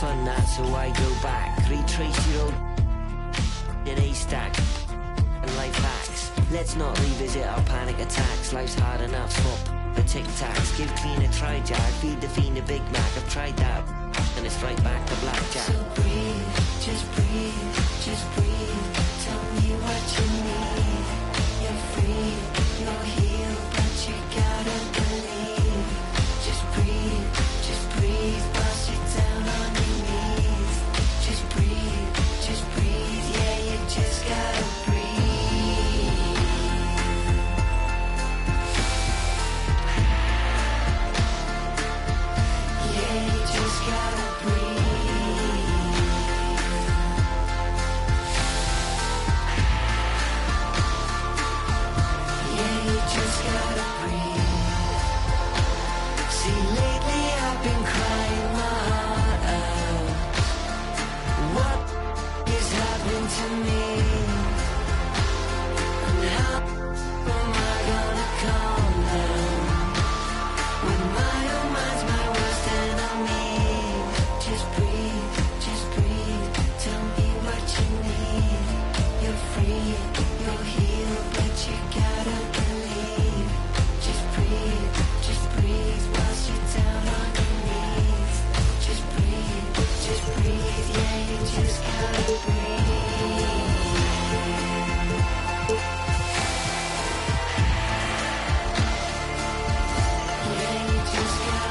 fun that, so I go back. Retrace your old in a stack and life hacks. Let's not revisit our panic attacks. Life's hard enough, swap the tic tacs. Give clean a try, Jack. Feed the fiend a Big Mac. I've tried that, and it's right back to blackjack. So breathe, just breathe, just breathe. Tell me what you need. You're free, you're healed, but you gotta believe. Just breathe, bust you down on your knees. Just breathe, yeah, you just gotta breathe. Yeah, you just gotta breathe. Yeah, you just gotta breathe. See, lately I've been crying my heart out. What is happening to me? And how am I gonna calm down when my own mind's my worst enemy? Just breathe, tell me what you need. You're free, you're healed, but you gotta believe. Just breathe, whilst you're down on your knees. Just breathe, yeah, you just gotta breathe. Yeah, you just gotta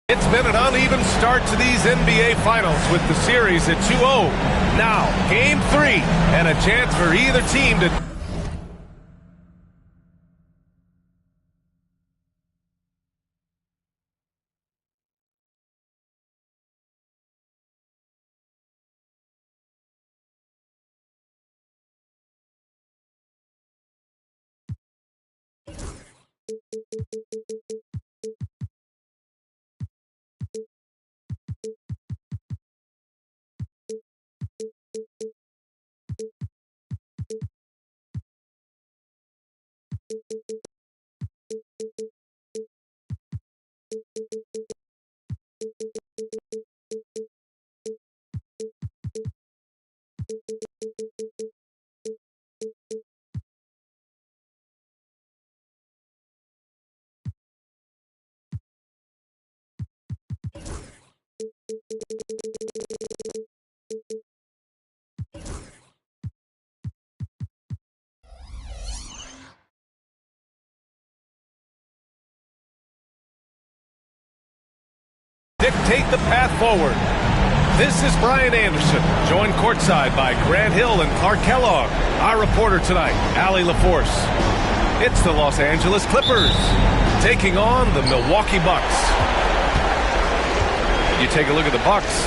It's been an uneven start to these NBA Finals with the series at 2-0. Now, Game 3, and a chance for either team to... Dictate the path forward. This is Brian Anderson, joined courtside by Grant Hill and Clark Kellogg. Our reporter tonight, Allie LaForce. It's the Los Angeles Clippers taking on the Milwaukee Bucks. You take a look at the Bucks.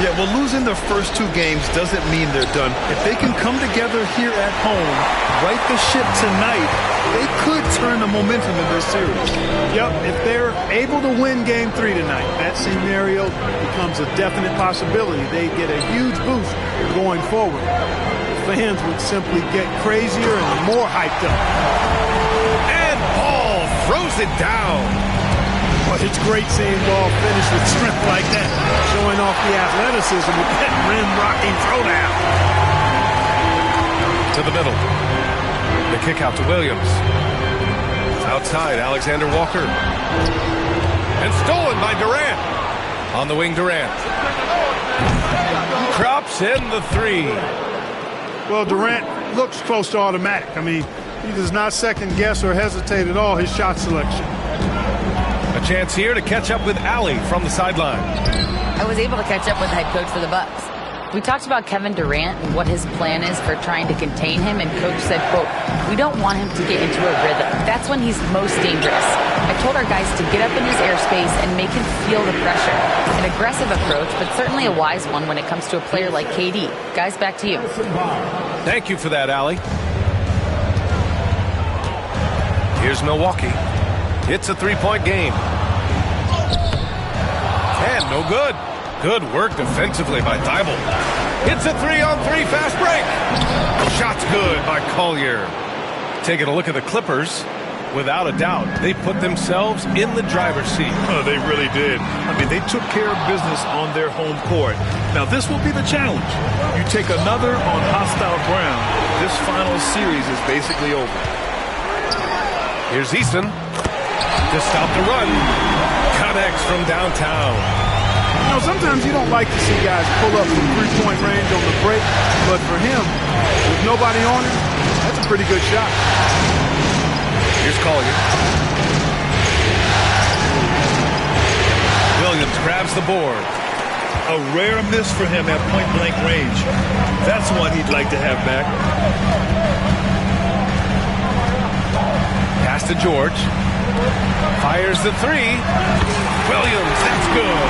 Yeah, well, losing their first 2 games doesn't mean they're done. If they can come together here at home, right the ship tonight, they could turn the momentum in this series. Yep, if they're able to win Game 3 tonight, that scenario becomes a definite possibility. They get a huge boost going forward. Fans would simply get crazier and more hyped up. And Ball throws it down. Well, it's great seeing Ball finish with strength like that, showing off the athleticism with that rim-rocking throwdown. To the middle. The kick out to Williams. Outside, Alexander Walker. And stolen by Durant. On the wing, Durant. Drops in the 3. Well, Durant looks close to automatic. I mean, he does not second guess or hesitate at all his shot selection. A chance here to catch up with Allie from the sideline. I was able to catch up with the head coach for the Bucks. We talked about Kevin Durant and what his plan is for trying to contain him, and coach said, quote, "We don't want him to get into a rhythm. That's when he's most dangerous. I told our guys to get up in his airspace and make him feel the pressure." An aggressive approach, but certainly a wise one when it comes to a player like KD. Guys, back to you. Thank you for that, Allie. Here's Milwaukee. It's a 3-point game. And no good. Good work defensively by Thibault. It's a 3-on-3 fast break. Shot's good by Collier. Taking a look at the Clippers, without a doubt, they put themselves in the driver's seat. Oh, they really did. I mean, they took care of business on their home court. Now, this will be the challenge. You take another on hostile ground, this final series is basically over. Here's Easton to stop the run. Connects from downtown. You know, sometimes you don't like to see guys pull up from 3-point range on the break, but for him, with nobody on him, that's a pretty good shot. Here's Collier. Williams grabs the board. A rare miss for him at point-blank range. That's one he'd like to have back. Pass to George. Fires the 3. Williams, that's good.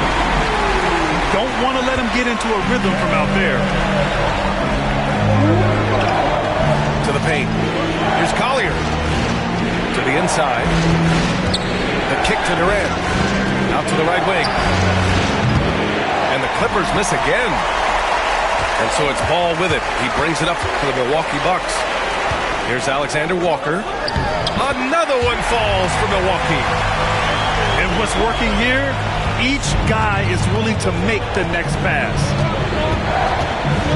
Don't want to let him get into a rhythm from out there. To the paint. Here's Collier. To the inside. The kick to Durant. Out to the right wing. And the Clippers miss again. And so it's Ball with it. He brings it up for the Milwaukee Bucks. Here's Alexander Walker. Another one falls for Milwaukee. And what's working here? Each guy is willing to make the next pass.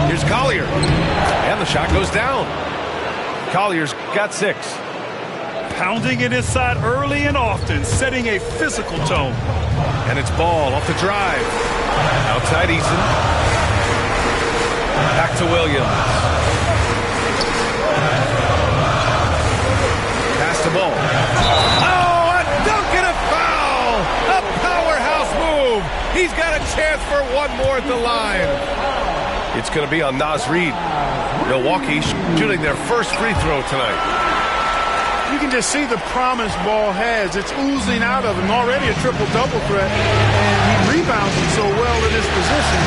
Here's Collier. And the shot goes down. Collier's got 6. Pounding it inside early and often, setting a physical tone. And it's Ball off the drive. Outside Eason. Back to Williams. Pass to Ball. Oh, a dunk and a foul! A powerhouse move! He's got a chance for one more at the line. It's going to be on Naz Reid. Milwaukee shooting their first free throw tonight. You can just see the promise Ball has. It's oozing out of him. Already a triple-double threat, and he rebounds it so well in this position.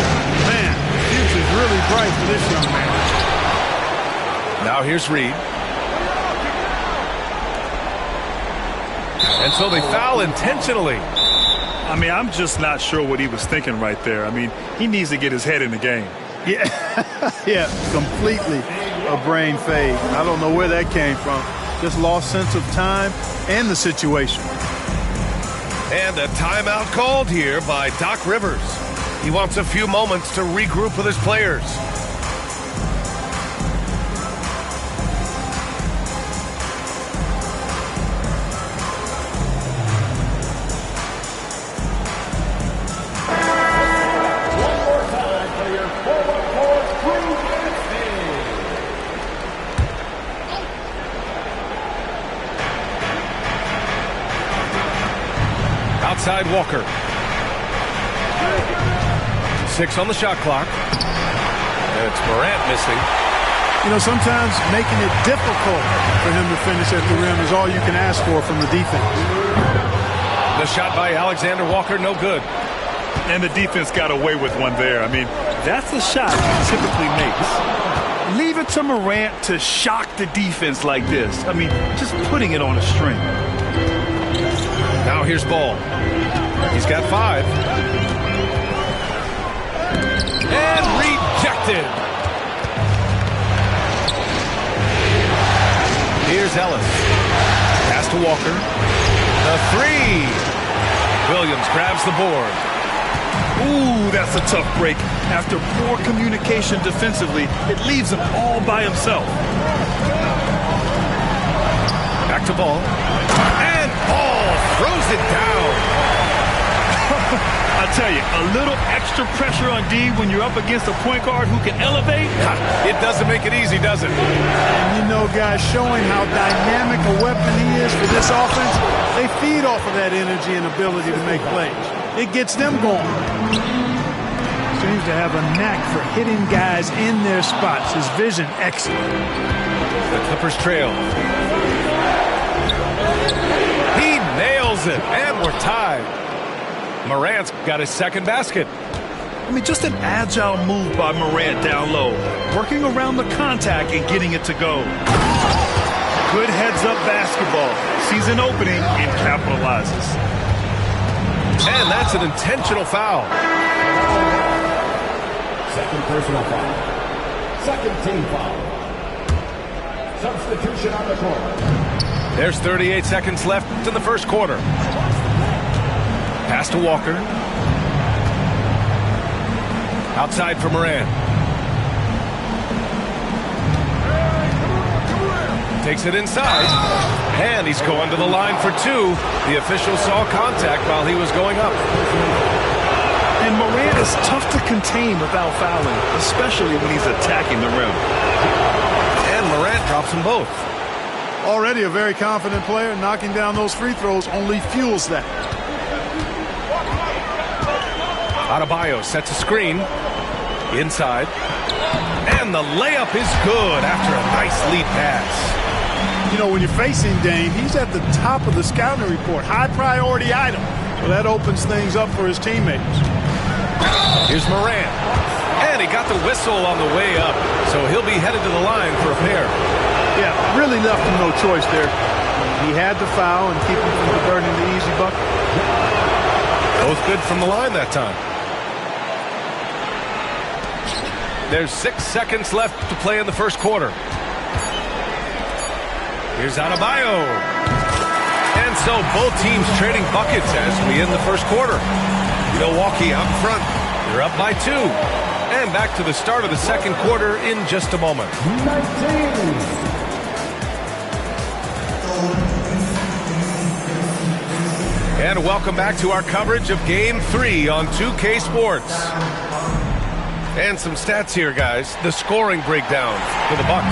Man, the future's really bright for this young man. Now here's Reid. And so they foul intentionally. I mean, I'm just not sure what he was thinking right there. I mean, he needs to get his head in the game. Yeah, yeah, completely a brain fade. I don't know where that came from. Just lost sense of time and the situation. And a timeout called here by Doc Rivers. He wants a few moments to regroup with his players. Outside Walker. 6 on the shot clock. And it's Morant missing. You know, sometimes making it difficult for him to finish at the rim is all you can ask for from the defense. The shot by Alexander Walker, no good. And the defense got away with one there. I mean, that's a shot he typically makes. Leave it to Morant to shock the defense like this. I mean, just putting it on a string. Now here's Ball. He's got 5. And rejected. Here's Ellis. Pass to Walker. The 3. Williams grabs the board. Ooh, that's a tough break. After poor communication defensively, it leaves him all by himself. Back to Ball. And Ball throws it down. I tell you, a little extra pressure on D when you're up against a point guard who can elevate. It doesn't make it easy, does it? And you know, guys, showing how dynamic a weapon he is for this offense, they feed off of that energy and ability to make plays. It gets them going. Seems to have a knack for hitting guys in their spots. His vision, excellent. The Clippers trail. He nails it, and we're tied. Morant's got his second basket. I mean, just an agile move by Morant down low, working around the contact and getting it to go. Good heads-up basketball. Sees an opening and capitalizes. And that's an intentional foul. Second personal foul. Second team foul. Substitution on the court. There's 38 seconds left in the first quarter. Pass to Walker. Outside for Morant. Takes it inside. And he's going to the line for 2. The official saw contact while he was going up. And Morant is tough to contain without fouling, especially when he's attacking the rim. And Morant drops them both. Already a very confident player. Knocking down those free throws only fuels that. Adebayo sets a screen. Inside. And the layup is good after a nice lead pass. You know, when you're facing Dame, he's at the top of the scouting report. High priority item. So that opens things up for his teammates. Here's Morant. And he got the whistle on the way up. So he'll be headed to the line for a pair. Yeah, really left him no choice there. He had to foul and keep him from converting the easy bucket. Both good from the line that time. There's 6 seconds left to play in the first quarter. Here's Adebayo. And so both teams trading buckets as we end the first quarter. Milwaukee out in front. They're up by 2. And back to the start of the second quarter in just a moment. 19. And welcome back to our coverage of Game 3 on 2K Sports. And some stats here, guys. The scoring breakdown for the Bucks.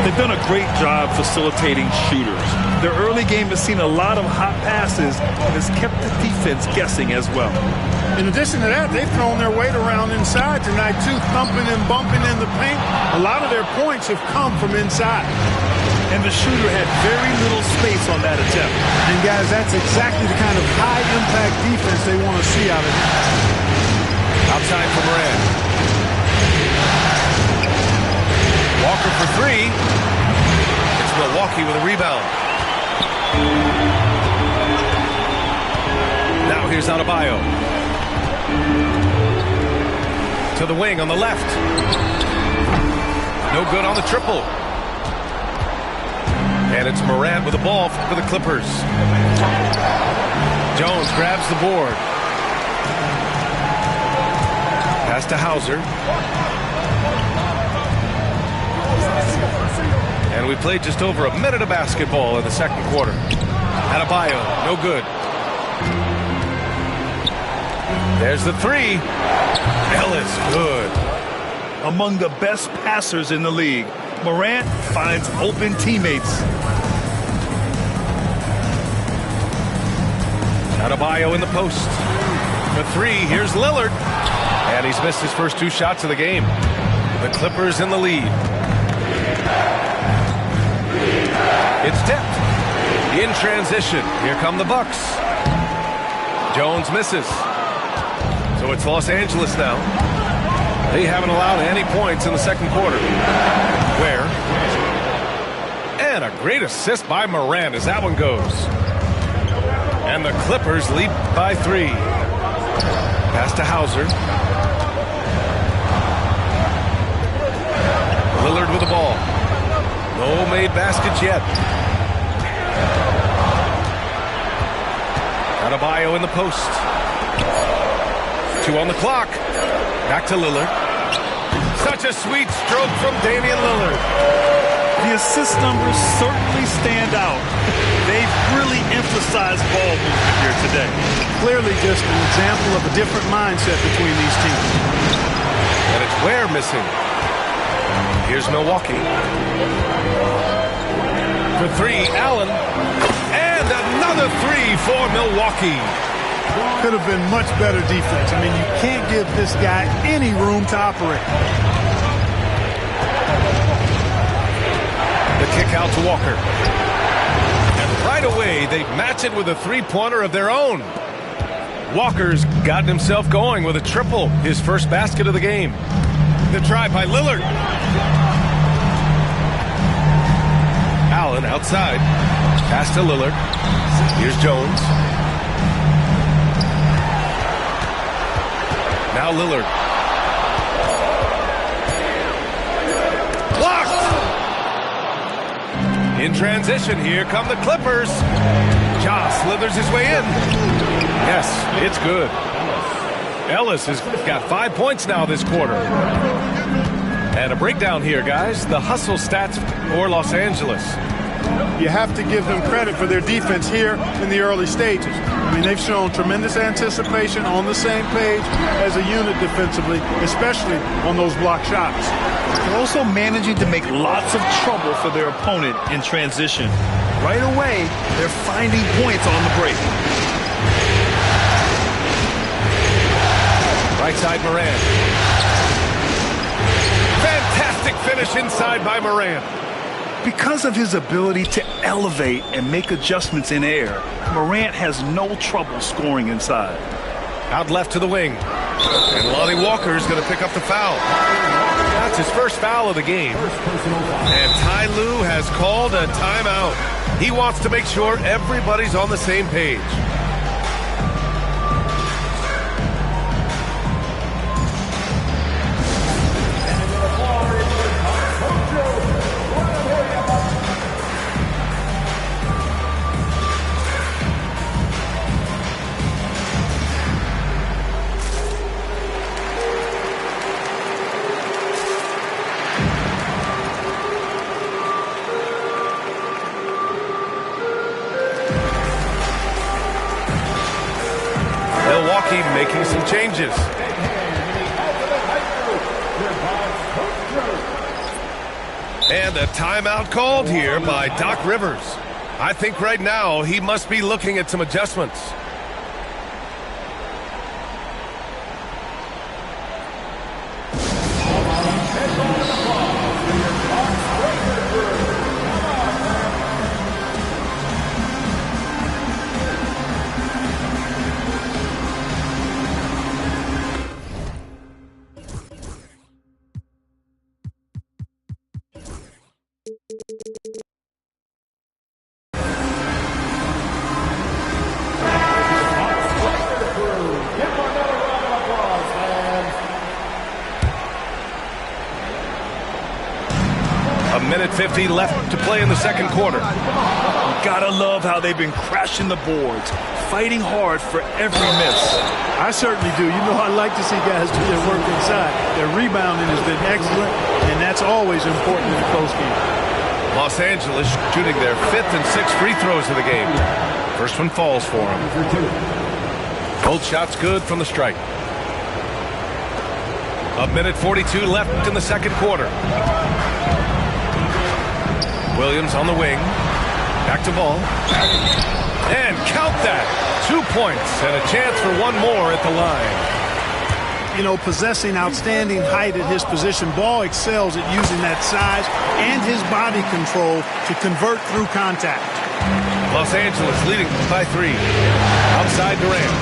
They've done a great job facilitating shooters. Their early game has seen a lot of hot passes and has kept the defense guessing as well. In addition to that, they've thrown their weight around inside tonight, too, thumping and bumping in the paint. A lot of their points have come from inside. And the shooter had very little space on that attempt. And, guys, that's exactly the kind of high-impact defense they want to see out of it. Outside for Morant. Walker for 3. It's Milwaukee with a rebound. Now here's Adebayo. To the wing on the left. No good on the triple. And it's Morant with the ball for the Clippers. Jones grabs the board. Pass to Hauser. And we played just over a minute of basketball in the second quarter. Adebayo, no good. There's the three. Ellis, good. Among the best passers in the league, Morant finds open teammates. Adebayo in the post. The three, here's Lillard. And he's missed his first 2 shots of the game. The Clippers in the lead. It's tipped. In transition, here come the Bucks. Jones misses. So it's Los Angeles now. They haven't allowed any points in the second quarter. Where? And a great assist by Morant as that one goes. And the Clippers lead by 3. Pass to Hauser. Lillard with the ball. No made baskets yet. Adebayo in the post. 2 on the clock. Back to Lillard. Such a sweet stroke from Damian Lillard. The assist numbers certainly stand out. They've really emphasized ball movement here today. Clearly just an example of a different mindset between these teams. And it's Ware missing. Here's Milwaukee. For 3, Allen. And another 3 for Milwaukee. Could have been much better defense. I mean, you can't give this guy any room to operate. The kick out to Walker. And right away, they match it with a 3-pointer of their own. Walker's gotten himself going with a triple, his first basket of the game. The try by Lillard. Allen outside. Pass to Lillard. Here's Jones. Now Lillard. Blocked! In transition, here come the Clippers. Ja slithers his way in. Yes, it's good. Ellis has got 5 points now this quarter. And a breakdown here, guys. The hustle stats for Los Angeles. You have to give them credit for their defense here in the early stages. I mean, they've shown tremendous anticipation, on the same page as a unit defensively, especially on those block shots. They're also managing to make lots of trouble for their opponent in transition. Right away, they're finding points on the break. Right side, Morant. Fantastic finish inside by Morant. Because of his ability to elevate and make adjustments in air, Morant has no trouble scoring inside. Out left to the wing. And Lonnie Walker is going to pick up the foul. That's his first foul of the game. And Ty Lue has called a timeout. He wants to make sure everybody's on the same page. Milwaukee making some changes. And a timeout called here by Doc Rivers. I think right now he must be looking at some adjustments. A minute 50 left to play in the second quarter. Gotta love how they've been crashing the boards, fighting hard for every miss. I certainly do. You know, I like to see guys do their work inside. Their rebounding has been excellent, and that's always important in a close game. Los Angeles shooting their 5th and 6th free throws of the game. First one falls for them. Both shots good from the stripe. A minute 42 left in the second quarter. Williams on the wing. Back to ball. And count that. 2 points and a chance for one more at the line. You know, possessing outstanding height at his position, Ball excels at using that size and his body control to convert through contact. Los Angeles leading by 3. Outside Durant.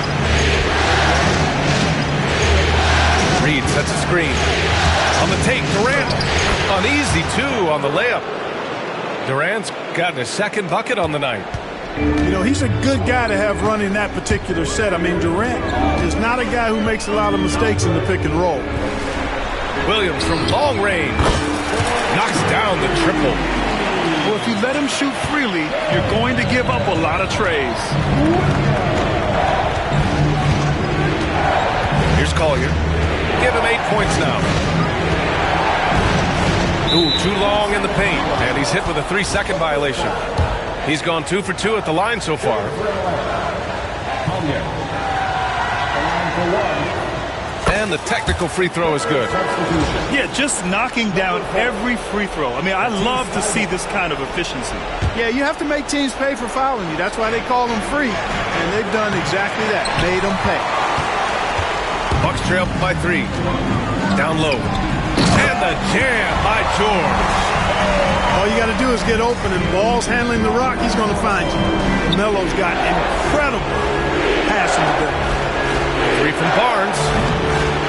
Reed sets a screen. On the take, Durant. An easy 2 on the layup. Durant's gotten his second bucket on the night. You know, he's a good guy to have running that particular set. I mean, Durant is not a guy who makes a lot of mistakes in the pick and roll. Williams from long range knocks down the triple. Well, if you let him shoot freely, you're going to give up a lot of trays. Here's Collier. Give him 8 points now. Ooh, too long in the paint, and he's hit with a 3-second violation. He's gone 2 for 2 at the line so far. And the technical free throw is good. Yeah, just knocking down every free throw. I mean, I love to see this kind of efficiency. Yeah, you have to make teams pay for fouling you. That's why they call them free. And they've done exactly that. Made them pay. Bucks trail by 3. Down low. And the jam by George. All you got to do is get open, and Ball's handling the rock. He's going to find you. Melo's got incredible passing ability. 3 from Barnes.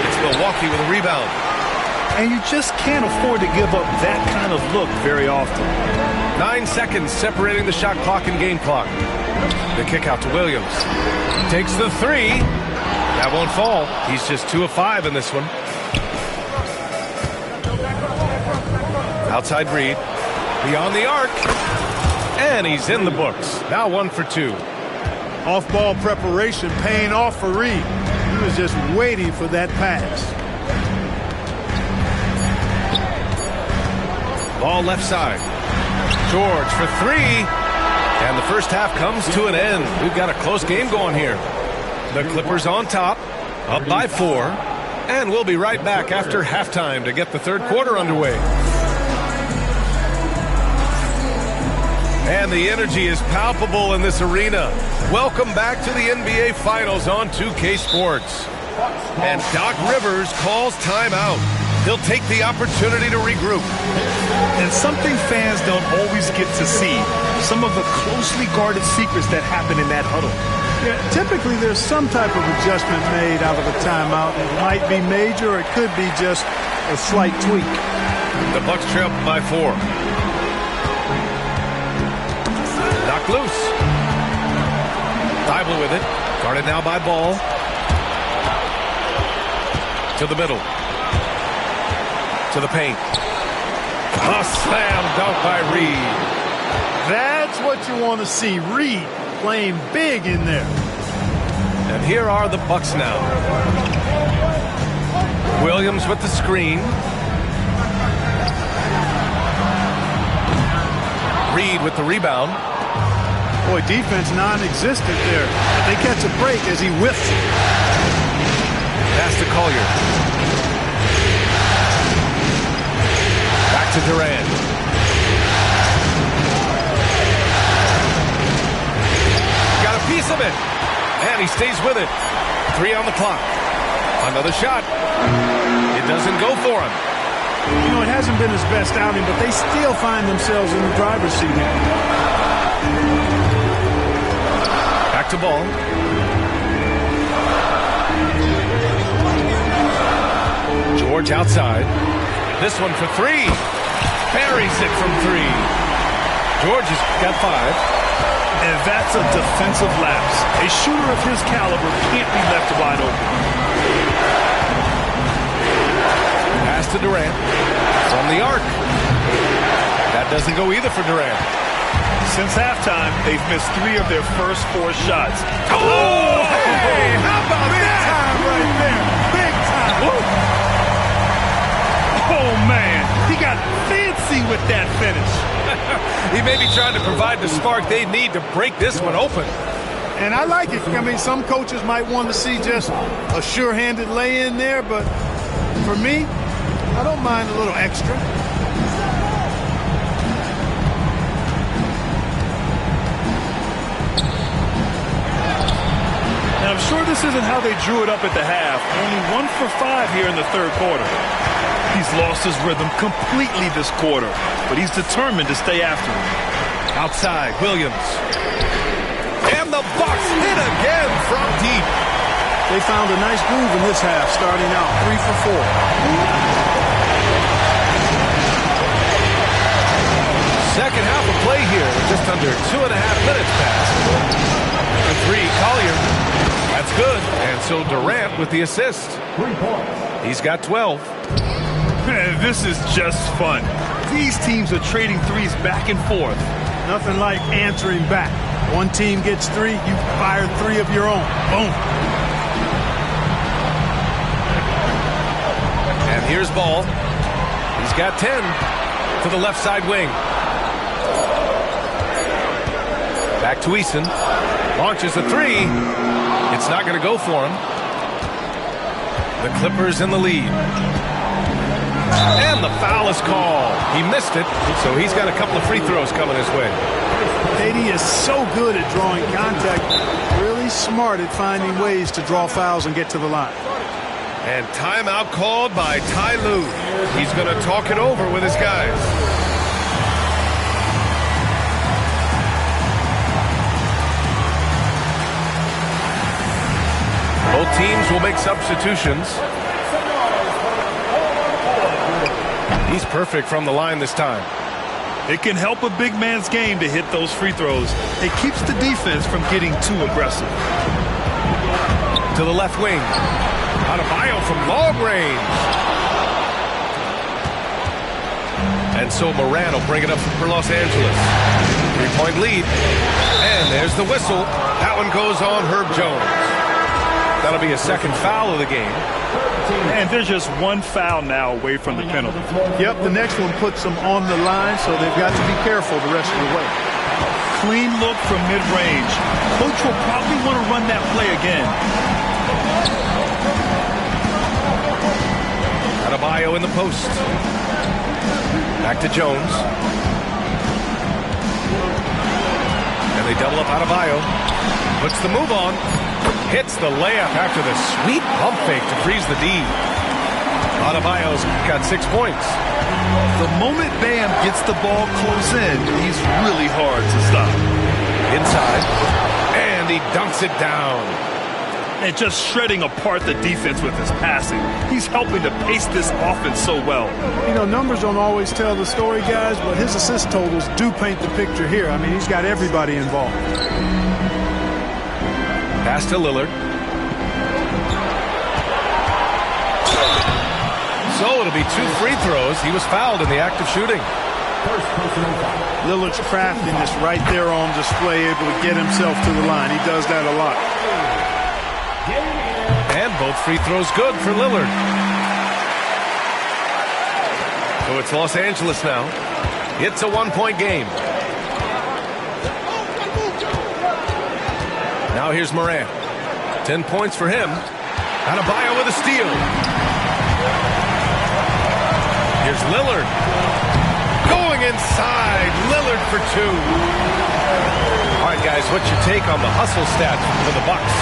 It's Milwaukee with a rebound. And you just can't afford to give up that kind of look very often. 9 seconds separating the shot clock and game clock. The kick out to Williams. Takes the 3. That won't fall. He's just 2 of 5 in this one. Outside Reed. Beyond the arc. And he's in the books. Now 1 for 2. Off-ball preparation paying off for Reed. He was just waiting for that pass. Ball left side. George for 3. And the first half comes to an end. We've got a close game going here. The Clippers on top, up by 4. And we'll be right back after halftime to get the third quarter underway. And the energy is palpable in this arena. Welcome back to the NBA Finals on 2K Sports. And Doc Rivers calls timeout. He'll take the opportunity to regroup. And something fans don't always get to see, some of the closely guarded secrets that happen in that huddle. Yeah, typically there's some type of adjustment made out of a timeout. It might be major, or it could be just a slight tweak. The Bucks trail by 4. Knocked loose. Thibault with it. Guarded now by Ball. To the middle. To the paint. A slam dunk by Reed. That's what you want to see. Reed playing big in there. And here are the Bucks now. Williams with the screen. Reed with the rebound. Boy, defense non-existent there. But they catch a break as he whiffs it. Pass to Collier. Back to Durant. Got a piece of it. And he stays with it. 3 on the clock. Another shot. It doesn't go for him. You know, it hasn't been his best outing, but they still find themselves in the driver's seat here. Back to Ball. George outside. This one for 3. Buries it from 3. George has got 5. And that's a defensive lapse. A shooter of his caliber can't be left wide open. Pass to Durant. From the arc. That doesn't go either for Durant. Since halftime, they've missed 3 of their first 4 shots. Oh, hey, how about Big that? time right there. Big time. Woo. Oh, man. He got fancy with that finish. He may be trying to provide the spark they need to break this one open. And I like it. I mean, some coaches might want to see just a sure-handed lay-in there, but for me, I don't mind a little extra. And I'm sure this isn't how they drew it up at the half. Only 1 for 5 here in the third quarter. He's lost his rhythm completely this quarter, but he's determined to stay after it. Outside, Williams. And the Bucks hit again from deep. They found a nice groove in this half, starting out 3 for 4. Second half of play here, just under 2.5 minutes passed. The 3, Collier. That's good. And so Durant with the assist. 3 points. He's got 12. Man, this is just fun. These teams are trading threes back and forth. Nothing like answering back. One team gets 3, you fire 3 of your own. Boom. And here's Ball. He's got 10 to the left side wing. Back to Eason. Launches a 3. It's not going to go for him. The Clippers in the lead. And the foul is called. He missed it, so he's got a couple of free throws coming his way. KD is so good at drawing contact, really smart at finding ways to draw fouls and get to the line. And timeout called by Ty Lue. He's going to talk it over with his guys. Both teams will make substitutions. He's perfect from the line this time. It can help a big man's game to hit those free throws. It keeps the defense from getting too aggressive. To the left wing. Adebayo from long range. And so Moran will bring it up for Los Angeles. 3-point lead. And there's the whistle. That one goes on Herb Jones. That'll be a second foul of the game. And they're just 1 foul now away from the penalty. Yep, the next one puts them on the line, so they've got to be careful the rest of the way. Clean look from mid-range. Coach will probably want to run that play again. Adebayo in the post. Back to Jones. And they double up Adebayo. Puts the move on. Hits the layup after the sweet pump fake to freeze the D. Adebayo's got 6 points. The moment Bam gets the ball close in, he's really hard to stop. Inside. And he dunks it down. And just shredding apart the defense with his passing. He's helping to pace this offense so well. You know, numbers don't always tell the story, guys, but his assist totals do paint the picture here. I mean, he's got everybody involved. Pass to Lillard. So it'll be 2 free throws. He was fouled in the act of shooting. Lillard's craftiness right there on display, able to get himself to the line. He does that a lot. And both free throws good for Lillard. So it's Los Angeles now. It's a 1-point game. Now here's Moran. 10 points for him. Adebayo with a steal. Here's Lillard. Going inside. Lillard for 2. All right, guys, what's your take on the hustle stat for the Bucks?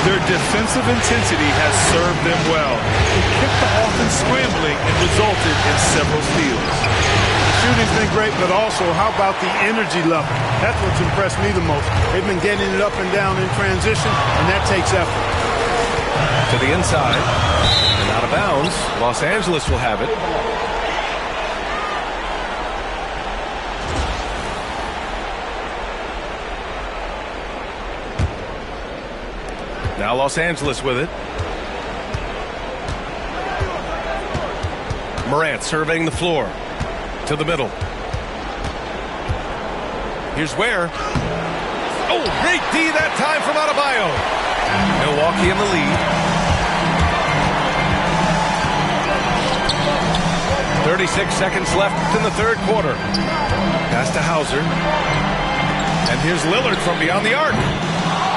Their defensive intensity has served them well. It kept the offense scrambling and resulted in several steals. Shooting's been great, but also how about the energy level? That's what's impressed me the most. They've been getting it up and down in transition, and that takes effort. To the inside. And out of bounds. Los Angeles will have it. Now Los Angeles with it. Morant surveying the floor. To the middle. Here's Ware. Oh, great D that time from Adebayo. Milwaukee in the lead. 36 seconds left in the third quarter. Pass to Hauser. And here's Lillard from beyond the arc.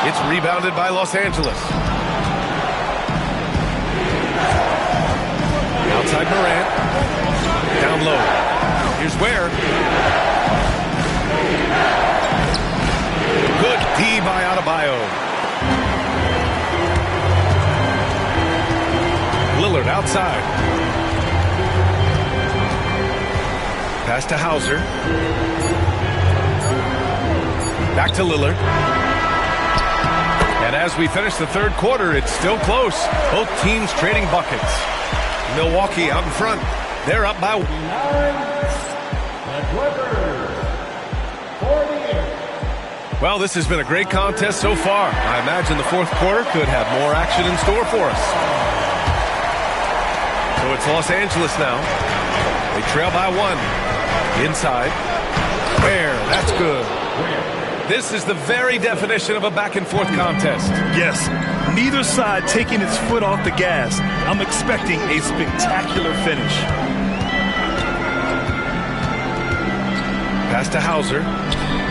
It's rebounded by Los Angeles. Outside Morant. Down low. Here's Ware. Good D by Adebayo. Lillard outside. Pass to Hauser. Back to Lillard. And as we finish the third quarter, it's still close. Both teams trading buckets. Milwaukee out in front. They're up by... Well, this has been a great contest so far. I imagine the fourth quarter could have more action in store for us. So it's Los Angeles now. They trail by one. Inside. Ware, that's good. This is the very definition of a back-and-forth contest. Yes, neither side taking its foot off the gas. I'm expecting a spectacular finish. Pass to Hauser.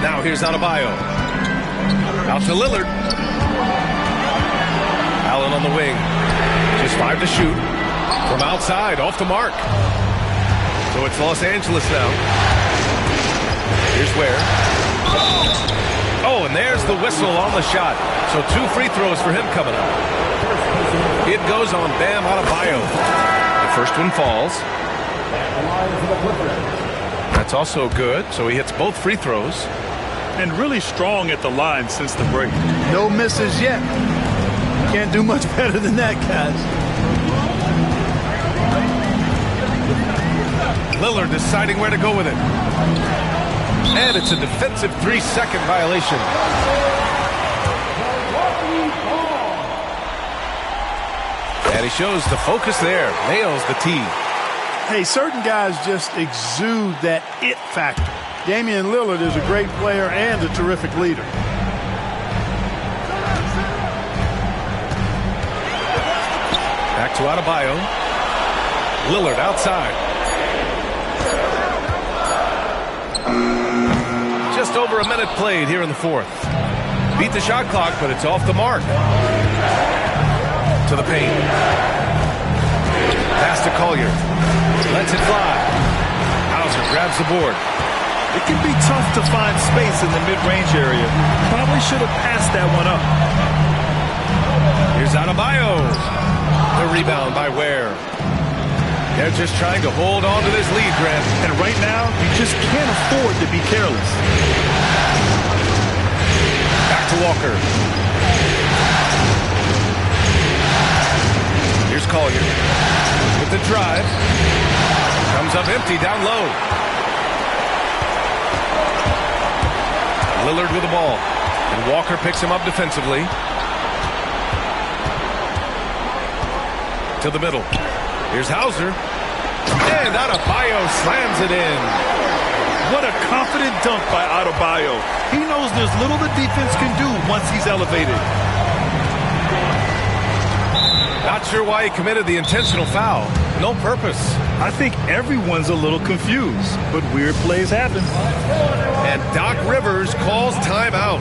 Now here's Adebayo. Out to Lillard. Allen on the wing. Just 5 to shoot. From outside, off the mark. So it's Los Angeles now. Here's Ware. Oh, and there's the whistle on the shot. So 2 free throws for him coming up. It goes on Bam Adebayo. The first one falls. That's also good. So he hits both free throws. And really strong at the line since the break. No misses yet. Can't do much better than that, guys. Lillard deciding where to go with it. And it's a defensive 3-second violation. And he shows the focus there. Nails the tee. Hey, certain guys just exude that it factor. Damian Lillard is a great player and a terrific leader. Back to Adebayo. Lillard outside. Just over a minute played here in the fourth. Beat the shot clock, but it's off the mark. To the paint. Pass to Collier. Lets it fly. Hauser grabs the board. It can be tough to find space in the mid-range area. Probably should have passed that one up. Here's Adebayo. The rebound by Ware. They're just trying to hold on to this lead, Grant. And right now, you just can't afford to be careless. Back to Walker. Here's Collier. With the drive. Comes up empty down low. Lillard with the ball. And Walker picks him up defensively. To the middle. Here's Hauser. And Adebayo slams it in. What a confident dunk by Adebayo. He knows there's little the defense can do once he's elevated. Not sure why he committed the intentional foul. No purpose. I think everyone's a little confused, but weird plays happen. And Doc Rivers calls timeout,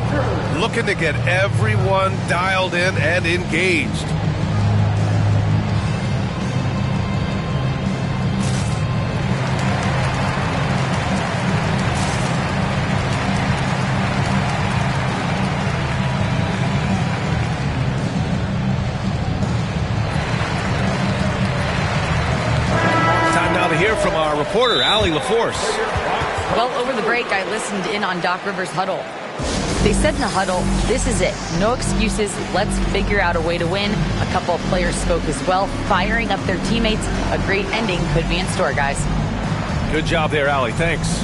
looking to get everyone dialed in and engaged. From our reporter, Allie LaForce. Well, over the break, I listened in on Doc Rivers' huddle. They said in the huddle, this is it. No excuses. Let's figure out a way to win. A couple of players spoke as well, firing up their teammates. A great ending could be in store, guys. Good job there, Allie. Thanks.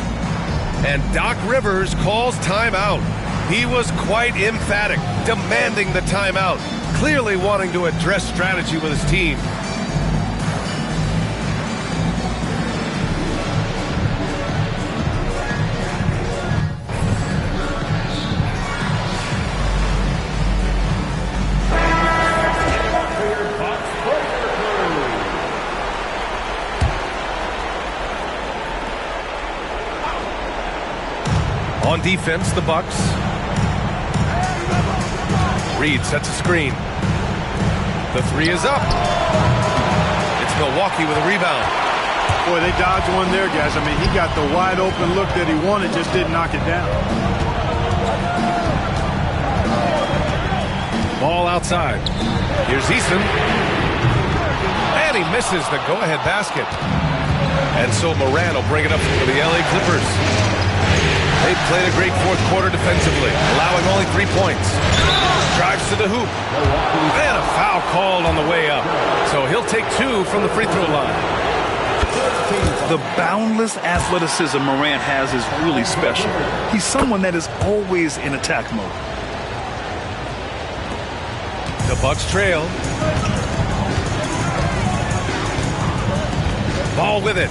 And Doc Rivers calls timeout. He was quite emphatic, demanding the timeout, clearly wanting to address strategy with his team. On defense, the Bucks. Reed sets a screen. The three is up. It's Milwaukee with a rebound. Boy, they dodged one there, guys. I mean, he got the wide open look that he wanted, just didn't knock it down. Ball outside. Here's Eason. And he misses the go-ahead basket. And so Moran will bring it up for the LA Clippers. They played a great fourth quarter defensively, allowing only 3 points. Drives to the hoop. And a foul called on the way up. So he'll take 2 from the free throw line. The boundless athleticism Morant has is really special. He's someone that is always in attack mode. The Bucks trail. Ball with it.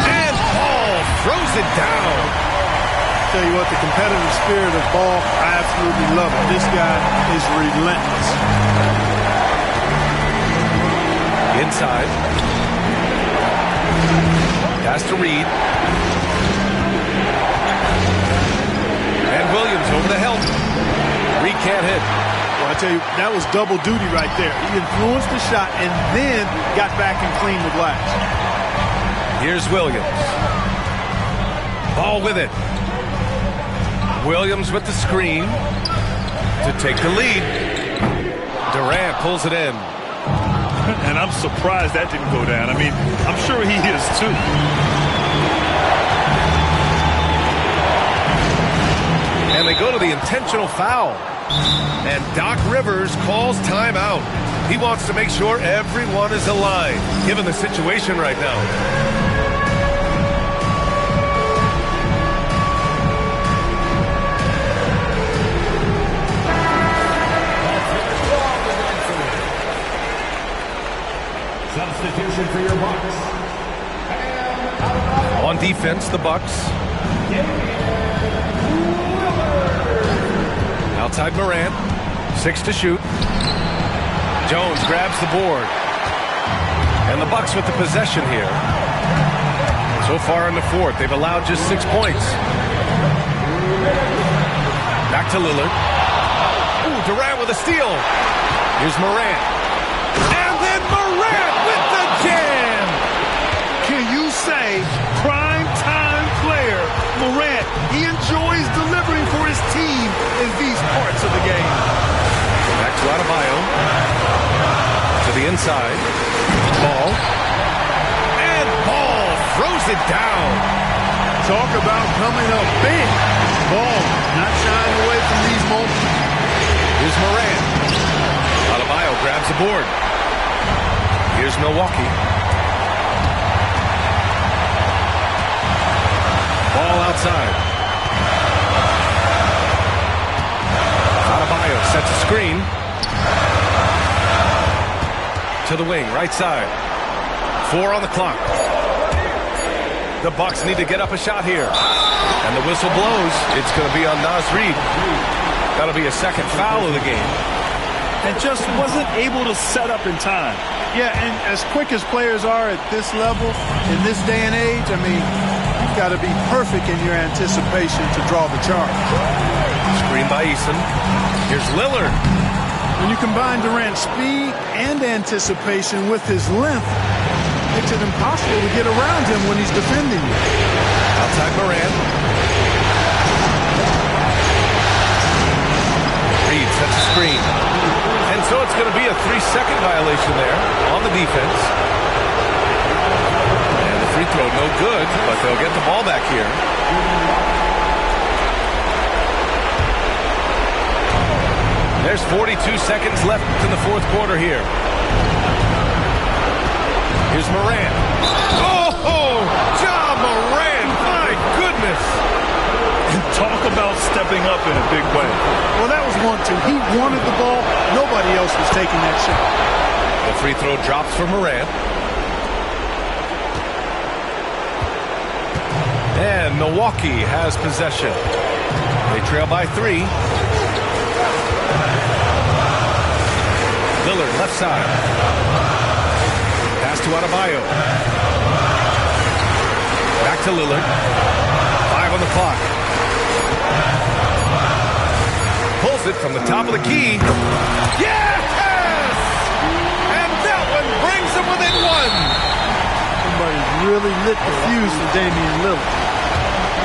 And Ball throws it down. Tell you what, the competitive spirit of Ball, I absolutely love it. This guy is relentless. Inside. Pass to Reed. And Williams over the help. Reed can't hit. Well, I tell you, that was double duty right there. He influenced the shot and then got back and cleaned the glass. Here's Williams. Ball with it. Williams with the screen to take the lead. Durant pulls it in. And I'm surprised that didn't go down. I mean, I'm sure he is too. And they go to the intentional foul. And Doc Rivers calls timeout. He wants to make sure everyone is aligned, given the situation right now. Substitution for your Bucks. On defense, the Bucks. Outside Morant. 6 to shoot. Jones grabs the board. And the Bucks with the possession here. So far in the fourth, they've allowed just 6 points. Back to Lillard. Ooh, Durant with a steal. Here's Morant. And then Morant with the jam. Can you say prime time player Morant? He enjoys delivering for his team in these parts of the game. Back to Adebayo. To the inside. Ball. And Ball throws it down. Talk about coming up big. Ball not shying away from these moments. Here's Morant. Adebayo grabs the board. Here's Milwaukee. Ball outside. Adebayo sets a screen. To the wing, right side. 4 on the clock. The Bucks need to get up a shot here. And the whistle blows. It's going to be on Naz Reid. That'll be a second foul of the game. And just wasn't able to set up in time. Yeah, and as quick as players are at this level, in this day and age, I mean, you've got to be perfect in your anticipation to draw the charge. Screen by Eason. Here's Lillard. When you combine Durant's speed and anticipation with his length, it makes it impossible to get around him when he's defending you. Outside Morant. Reed sets a screen. And so it's going to be a 3-second violation there on the defense. And the free throw no good, but they'll get the ball back here. There's 42 seconds left in the fourth quarter here. Here's Morant. Oh, Ja Morant, my goodness. And talk about stepping up in a big way. Well, that was 1-2. He wanted the ball. Nobody else was taking that shot. The free throw drops for Morant. And Milwaukee has possession. They trail by 3. Lillard, left side. Pass to Adebayo. Back to Lillard. 5 on the clock. Pulls it from the top of the key. Yes! And that one brings him within 1. Somebody really lit the fuse for Damian Lillard.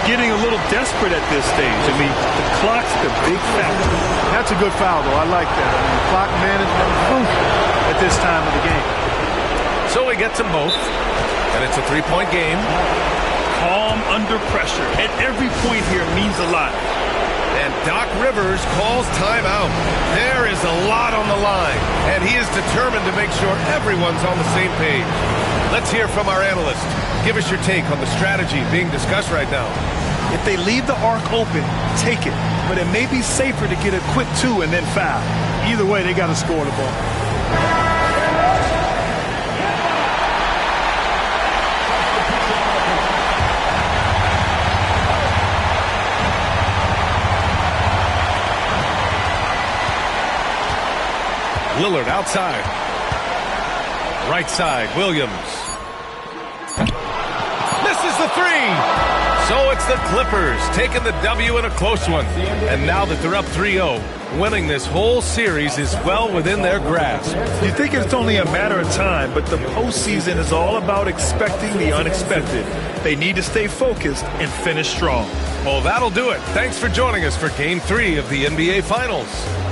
Getting a little desperate at this stage. I mean, the clock's the big factor. That's a good foul, though. I like that. I mean, clock management is crucial at this time of the game. So he gets them both, and it's a 3-point game. Calm under pressure. And every point here means a lot. And Doc Rivers calls timeout. There is a lot on the line, and he is determined to make sure everyone's on the same page. Let's hear from our analyst. Give us your take on the strategy being discussed right now. If they leave the arc open, take it. But it may be safer to get a quick 2 and then foul. Either way, they got to score the ball. Lillard outside. Right side, Williams. Misses the 3. So it's the Clippers taking the W in a close one. And now that they're up 3-0, winning this whole series is well within their grasp. You think it's only a matter of time, but the postseason is all about expecting the unexpected. They need to stay focused and finish strong. Well, that'll do it. Thanks for joining us for Game 3 of the NBA Finals.